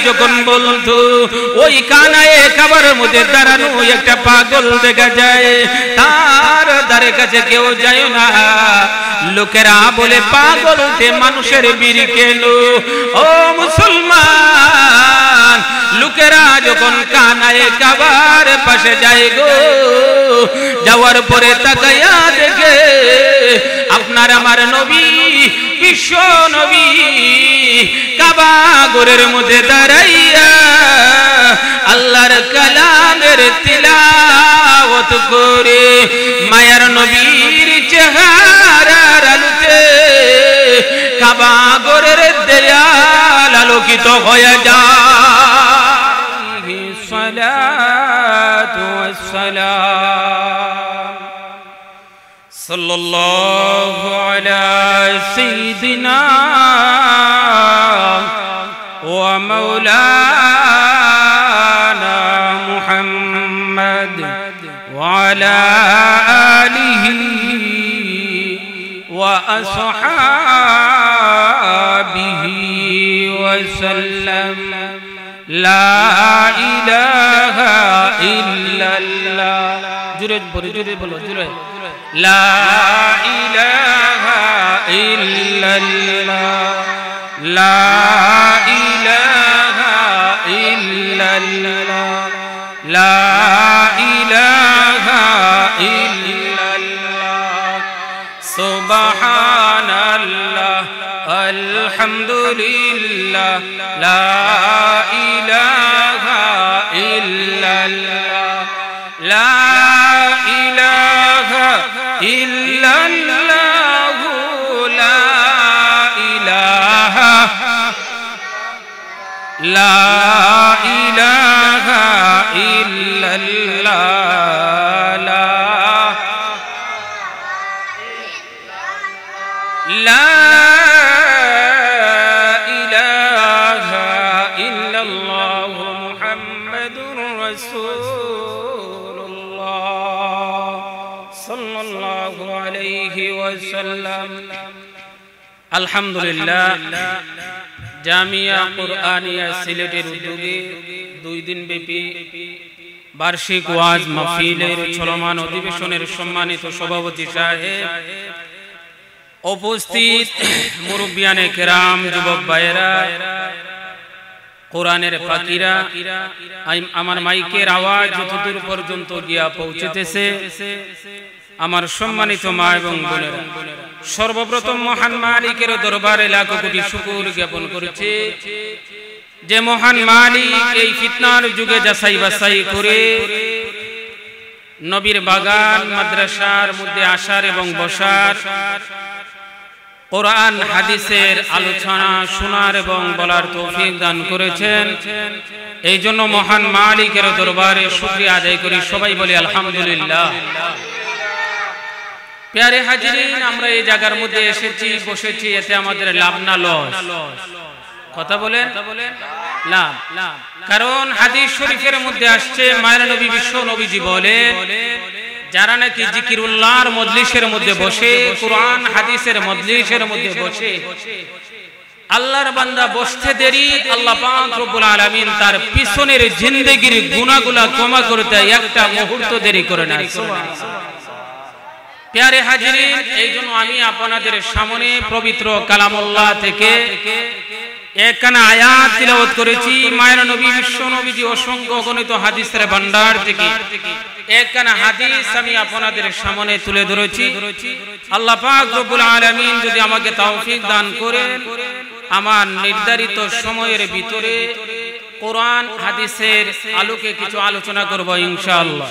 যখন বলতো ওই কানায়ে কাবার মধ্যে দাঁড়ানো একটা পাগল দেখা যায়, তার ধারে কাছে কেউ যায় না। লোকেরা বলে পাগল তে মানুষের বীর কেন? ও মুসলমান, লোকেরা যখন কানায়ে কাবার পাশে যায় গো, যাওয়ার পরে তাকায়া দেখে আপনার আমার নবী, বিশ্ব নবী কাবা ঘরের মধ্যে দাঁড়াইয়া আল্লাহর কালামের তিলাওয়াত করে মায়ার নবীর চেহারার আলোতে কাবা ঘরের দেয়াল আলোকিত হয়ে যায়। সালাতু ওয়াসসালাম সাল্লাল্লাহু আলা সাইয়্যিদিনা ওয়া মাওলানা মুহাম্মদ ওয়া আলা আলিহি ওয়া আসহাবিহি ওয়া সাল্লাম। লা ইলাহা ইল্লাল্লাহ। জোরে বলো জোরে। লা ইলাহা ইল্লাল্লাহ, লা ইলাহা ইল্লাল্লাহ, লা ইলাহা ইল্লাল্লাহ। সুবহানাল্লাহ আলহামদুলিল্লাহ, লা ইলাহা ইল্লাল্লাহ, লা ইলাহা ইল্লাল্লাহ, লা ইলাহা, লা ইলাহা ইল্লাল্লাহ, লা ইলাহা ইল্লাল্লাহ মুহাম্মাদুর রাসূলুল্লাহ সাল্লাল্লাহু আলাইহি ওয়াসাল্লাম। আলহামদুলিল্লাহ, জামিয়া কুরআনিয়া সিলেটের উদ্যোগে 2 দিন ব্যাপী বার্ষিক ওয়াজ মাহফিলের চলমান অধিবেশনের সম্মানিত সভাপতি সাহেব, উপস্থিত মুরব্বিয়ানে কেরাম, যুবক ভাইয়েরা, কোরআনের পাখিরা, আমার মাইকের আওয়াজ যতদূর পর্যন্ত গিয়া পৌঁছেতেছে আমার সম্মানিত মা এবং বোনেরা, সর্বপ্রথম মহান মালিকের দরবারে লাখো কোটি শুকর জ্ঞাপন করেছে যে মহান মালিক এই ফিতনার যুগে যাচাই বাছাই করে নবীর বাগান মাদ্রাসার মধ্যে আসার এবং বসার, কোরআন হাদিসের আলোচনা শোনার এবং বলার তৌফিক দান করেছেন। এই জন্য মহান মালিকের দরবারে শুকরিয়া আদায় করি। সবাই বলি আলহামদুলিল্লাহ। প্যারে হাজিরিন, আমরা এই জায়গার মধ্যে এসেছি, বসেছি, এতে আমাদের লাভ না লস? কথা বলেন লাভ। কারণ হাদিস শরীফের মধ্যে আসছে, মায়ের নবী বিশ্ব নবীজি বলে, যারা নাকি জিকিরুল্লাহর মজলিসের মধ্যে বসে, কুরআন হাদিসের মজলিসের মধ্যে বসে, আল্লাহর বান্দা বসতে দেরি আল্লাহ পাক রব্বুল আলামিন তার পিছনের জিন্দেগির গুনাহগুলো ক্ষমা করতে একটা মুহূর্ত দেরি করে না। প্যারে হাজিরিন, এইজন্য আমি আপনাদের সামনে পবিত্র কালামুল্লাহ থেকে একখানা আয়াত তিলাওয়াত করেছি। মায়ের নবী বিশ্ব নবীজি অসংখ্য গণিত হাদিসের ভান্ডার থেকে একখানা হাদিস আমি আপনাদের সামনে তুলে ধরেছি। আল্লাহ পাক রব্বুল আলামিন যদি আমাকে তৌফিক দান করেন, আমার নির্ধারিত সময়ের ভিতরে কোরআন হাদিসের আলোকে কিছু আলোচনা করব ইনশাআল্লাহ।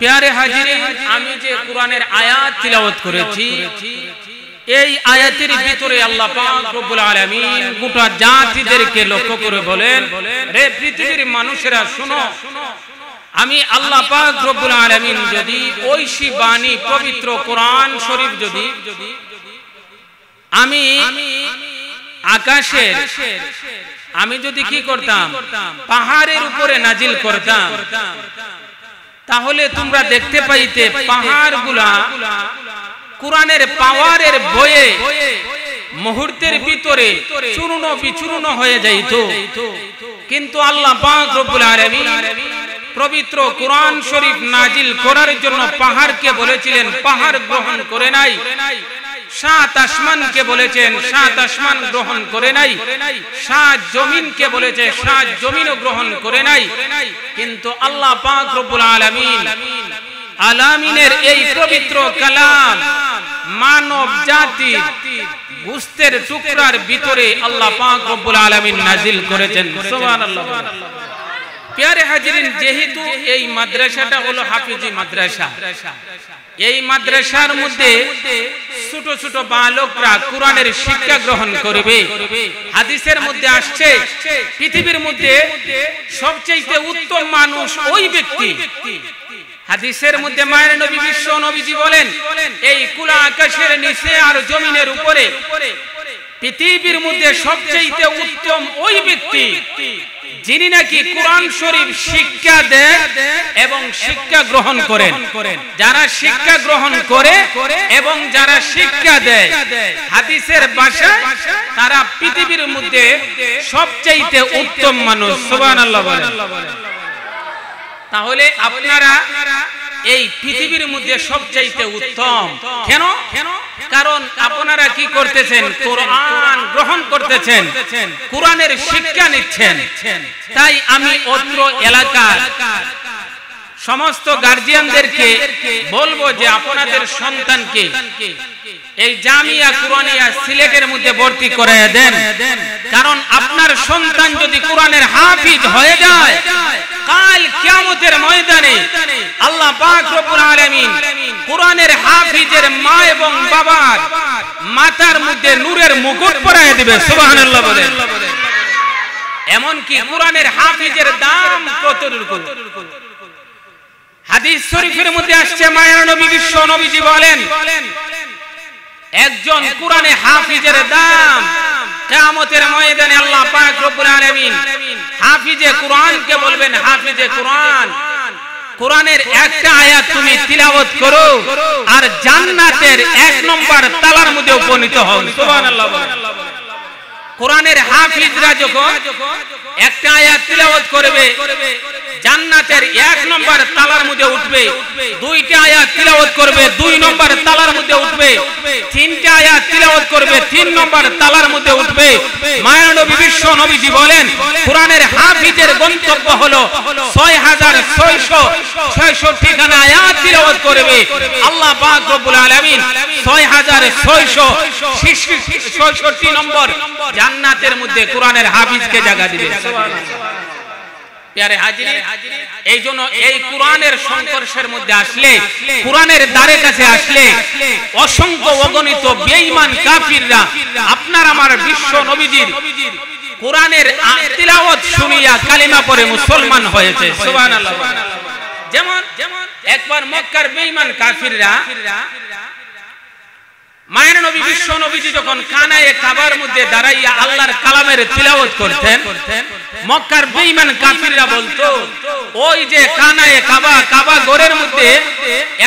প্যারে হাজিরিন, আমি যে কোরআনের আয়াত তিলাওয়াত করেছি, এই আয়াতের ভিতরে আল্লাহ পাক রব্বুল আলামিন গোটা জাতিদেরকে লক্ষ্য করে বলেন, রে পৃথিবীর মানুষেরা শুনো, আমি আল্লাহ পাক রব্বুল আলামিন যদি ঐশী বাণী পবিত্র কোরআন শরীফ যদি আমি আকাশের আমি যদি কি করতাম, পাহাড়ের উপরে নাজিল করতাম, তাহলে তোমরা দেখতে পাইতে পাহাড়গুলা কোরআনের পাওয়ারের বয়ে মুহূর্তের ভিতরে চূর্ণ বিচূর্ণ হয়ে যাইত, কিন্তু আল্লাহ পাক রব্বুল আলামিন পবিত্র কোরআন শরীফ নাজিল করার জন্য পাহাড়কে বলেছিলেন পাহাড় গ্রহণ করে নাই, সাত আসমানকে বলেছেন সাত আসমান গ্রহণ করে নাই, সাত জমিনকে বলেছে সাত জমিনও গ্রহণ করে নাই, কিন্তু আল্লাহ পাক রব্বুল আলামিন আলামিনের এই পবিত্র কালাম মানব জাতি গোশতের টুকরার ভিতরে আল্লাহ পাক রব্বুল আলামিন নাজিল করেছেন। সুবহানাল্লাহ। প্যারে হাজিরিন, যেহেতু এই মাদ্রাসাটা হলো হাফিজি মাদ্রাসা, এই মাদ্রাসার মধ্যে ছোট ছোট বালকরা কোরআনের শিক্ষা গ্রহণ করবে। হাদিসের মধ্যে আসছে পৃথিবীর মধ্যে সবচেয়ে উত্তম মানুষ ওই ব্যক্তি। হাদিসের মধ্যে মায়ের নবী বিশ্ব নবীজি বলেন, এই কুলা আকাশের নিচে আর জমিনের উপরে পৃথিবীর মধ্যে সবচেয়ে উত্তম ওই ব্যক্তি যিনি নাকি কোরআন শরীফ শিক্ষা দেন এবং শিক্ষা গ্রহণ করেন। যারা শিক্ষা গ্রহণ করে এবং যারা শিক্ষা দেয়, হাদিসের ভাষায় তারা পৃথিবীর মধ্যে সবচেয়ে উত্তম মানুষ। সুবহানাল্লাহ বলেন। তাহলে আপনারা এই পৃথিবীর মধ্যে সবচেয়ে উত্তম কেন? কারণ আপনারা কি করতেছেন? কোরআন গ্রহণ করতেছেন, কোরআনের শিক্ষা নিচ্ছেন। তাই আমি অত্র এলাকার সমস্ত গার্জিয়ানদেরকে বলবো যে আপনাদের সন্তানকে এই জামিয়া কুরআনিয়া সিলেটের মধ্যে ভর্তি করায় দেন। কারণ আপনার সন্তান যদি কোরআনের হাফিজ হয়ে যায়, কাল কিয়ামতের ময়দানে আল্লাহ পাক রব্বুল আলামিন কোরআনের হাফিজের মা এবং বাবার মাথার মধ্যে নূরের মুকুট পরায় দিবে। সুবহানাল্লাহ বলেন। এমন কি কোরআনের হাফিজের দাম কতটুকু? হাদিস শরীফের মধ্যে আসছে, মায়ের নবী বিশ্ব নবীজি বলেন, একজন কোরআনে হাফিজের দাম কিয়ামতের ময়দানে আল্লাহ পাক রব্বুল আলামিন হাফিজে কোরআনকে বলবেন, হাফিজে কোরআন, কোরআনের একটা আয়াত তুমি তিলাওয়াত করো আর জান্নাতের 1 নম্বর তালার মধ্যে উপনীত হও। সুবহানাল্লাহ। কোরআনের হাফিজরা যখন একটা আয়াত তিলাওয়াত করবে, জান্নাতের 1 নম্বর তালার মধ্যে উঠবে। দুইটা আয়াত তিলাওয়াত করবে, 2 নম্বর তালার মধ্যে উঠবে। তিনটা আয়াত তিলাওয়াত করবে, 3 নম্বর তালার মধ্যে উঠবে। মায়ের নবী বিশ্ব নবীজি বলেন, কোরআনের হাফিজের গন্তব্য হলো 6666 খানা আয়াত তিলাওয়াত করবে। আল্লাহ পাক রব্বুল আলামিন 6666 নম্বর জান্নাতের মধ্যে কোরআনের হাফিজকে জায়গা দিবে। সুবহানাল্লাহ। প্যারে হাজিরিন, এই জন্য এই কোরআনের সংঘর্ষের মধ্যে আসলে, কোরআনের দ্বারে কাছে আসলে অসংখ্য অগণিত বেঈমান কাফিররা আপনার আমার বিশ্ব নবীজির কোরআনের তিলাওয়াত শুনিয়া কালিমা পড়ে মুসলমান হয়েছে। সুবহানাল্লাহ। যেমন একবার মক্কার বেঈমান কাফিররা মায়ের নবী বিশ্ব নবীজি যখন কানায়ে কাবার মধ্যে দাঁড়াইয়া আল্লাহর কালামের তিলাওয়াত করতেন, মক্কার বেঈমান কাফিররা বলতো, ওই যে কানায়ে কাবা, কাবা ঘরের মধ্যে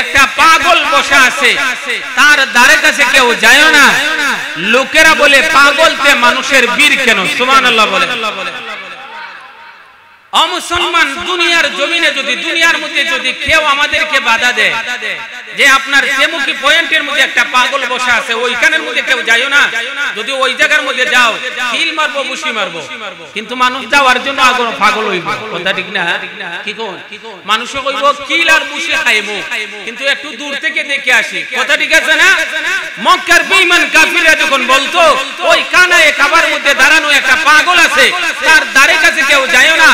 একটা পাগল বসা আছে, তার দ্বারে কাছে কেউ যায় না। লোকেরা বলে, পাগলতে মানুষের বীর কেন? সুবহানাল্লাহ বলে। অমুসলমান দুনিয়ার জমিনে যদি, দুনিয়ার মধ্যে যদি কেউ আমাদেরকে বাধা দেয় যে আপনার তেমুকি পয়েন্টের মধ্যে একটা পাগল বসা আছে, ওইখানের মধ্যে কেউ যাইও না, যদি ওই জায়গার মধ্যে যাও কিল মারবো, বুশি মারবো। কিন্তু মানুষ যাওয়ার জন্য আগ্রহ, পাগল হইব। কথা ঠিক না? কি কোন মানুষ কইব কিল আর বুশি খাইবো, কিন্তু একটু দূর থেকে দেখে আসি। কথা ঠিক আছে না? মক্কার বেঈমান কাফিররা যখন বলতো ওই কানায়ে কাবার মধ্যে দাঁড়ানো একটা পাগল আছে, তার দ্বারে কাছে কেউ যায়ও না,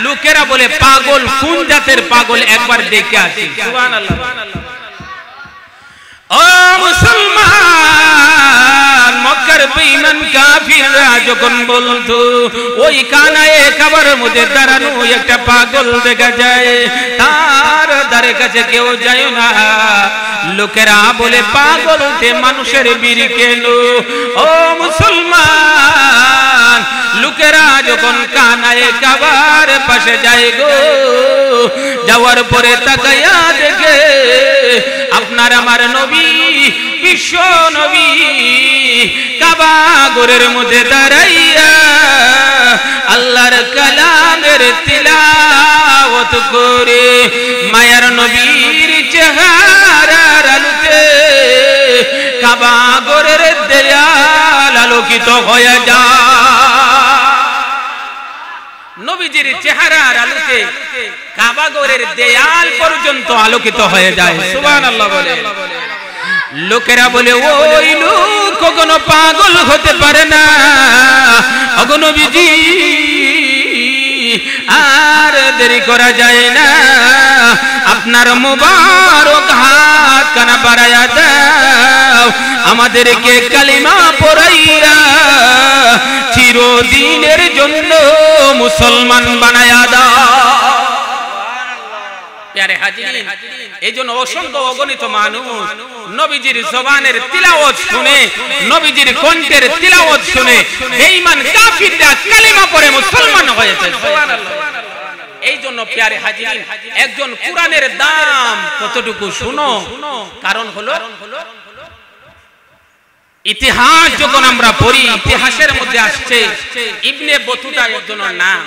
লোকেরা বলে, পাগল কোন জাতের পাগল, একবার দেখে আসি। সুবহানাল্লাহ। ও মুসলমান, মক্কার বেঈমান কাফিররা যখন বলতো ওই কানায়ে কাবার মধ্যে দাঁড়ানো একটা পাগল দেখা যায়, তার দ্বারে কাছে কেউ যায় না, লোকেরা বলে, পাগলতে মানুষের বীর কেন? ও মুসলমান, লোকেরা যখন কানায়ে কাবার পাশে যায় গো, যাওয়ার পরে তাকায়া দেখে আপনার আমার নবী বিশ্ব নবী কাবা ঘরের মধ্যে দাঁড়াইয়া আল্লাহর কালামের তিলাওয়াত করে মায়ার নবীর চেহারার আলোতে কাবা ঘরের দেয়াল আলোকিত হয়ে যায়। নবীজির চেহারার আলোতে কাবা ঘরের দেয়াল পর্যন্ত আলোকিত হয়ে যায়। সুবহানাল্লাহ বলে। লোকেরা বলে ওই লোক কখনো পাগল হতে পারে না। ওগো নবীজি আর দেরি করা যায় না, আপনার মুবারক হাত কানা বাড়ায়া দাও, আমাদেরকে কালিমা পড়াইয়া চিরদিনের জন্য মুসলমান বানায়া দাও। প্যারে হাজিরিন, এইজন্য অসংখ্য অগণিত মানুষ নবীজির জবানের তিলাওয়াত শুনে, নবীজির কণ্ঠের তিলাওয়াত শুনে বেঈমান কাফিররা কালিমা পড়ে মুসলমান হয়েছে। সুবহানাল্লাহ। এইজন্য প্যারে হাজিরিন, একজন কোরআনের দাম কতটুকু শুনো। কারণ হলো ইতিহাস যখন আমরা পড়ি, ইতিহাসের মধ্যে আসছে ইবনে বতুতা একজনের নাম।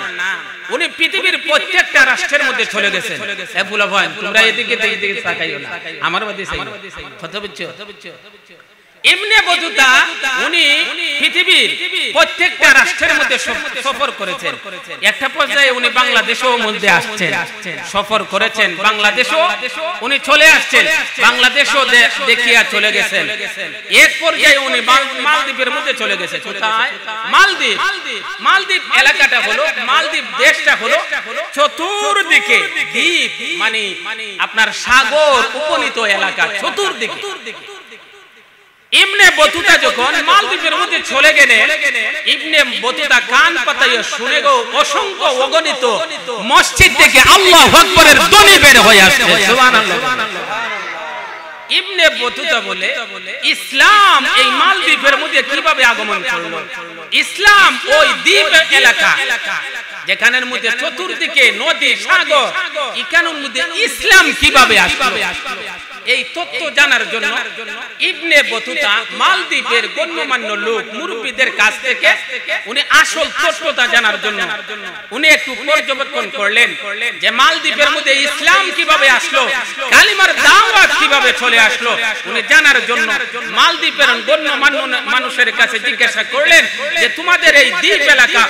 উনি পৃথিবীর প্রত্যেকটা রাষ্ট্রের মধ্যে চলে গেছেন। এ বুলা ভাই তোমরা এদিকে তাকাইও না, আমার মধ্যে কথা বুঝছো? ইবনে বতুতা উনি পৃথিবীর প্রত্যেকটা রাষ্ট্রের মধ্যে সফর করেছেন। একটা পর্যায়ে উনি বাংলাদেশেও মধ্যে আসছেন, সফর করেছেন। বাংলাদেশও উনি চলে আসছেন, বাংলাদেশও দেখিয়া চলে গেছেন। এক পর্যায়ে উনি মালদ্বীপের মধ্যে চলে গেছেন। কোথায়? মালদ্বীপ। মালদ্বীপ এলাকাটা হলো, মালদ্বীপ দেশটা হলো চতুর্দিকে দ্বীপ, মানে আপনার সাগর উপনীত এলাকা চতুর্দিকে। ইবনে বতুতা যখন মালদ্বীপের মধ্যে চলে গেলেন, ইবনে বতুতা কান পাতাইয়া শুনে গো অসংখ্য অগণিত মসজিদ থেকে আল্লাহু আকবারের ধ্বনি বের হয়ে আসছে। সুবহানাল্লাহ। ইবনে বতুতা বলে ইসলাম এই মালদ্বীপের মধ্যে কিভাবে আগমন করলো? ইসলাম ওই দ্বীপ এলাকা যেখানের মধ্যে চতুর্দিকে নদী সাগর, এখানের মধ্যে ইসলাম কিভাবে আসলো? এই তথ্য জানার জন্য ইবনে বতুতা মালদ্বীপের গণ্যমান্য লোক মুরব্বীদের কাছ থেকে উনি আসল তথ্যটা জানার জন্য উনি একটু পর্যবেক্ষণ করলেন যে মালদ্বীপের মধ্যে ইসলাম কিভাবে আসলো, কালিমার দাওয়াত কিভাবে চলে আসলো। উনি জানার জন্য মালদ্বীপের গণ্যমান্য মানুষের কাছে জিজ্ঞাসা করলেন যে তোমাদের এই দ্বীপ এলাকা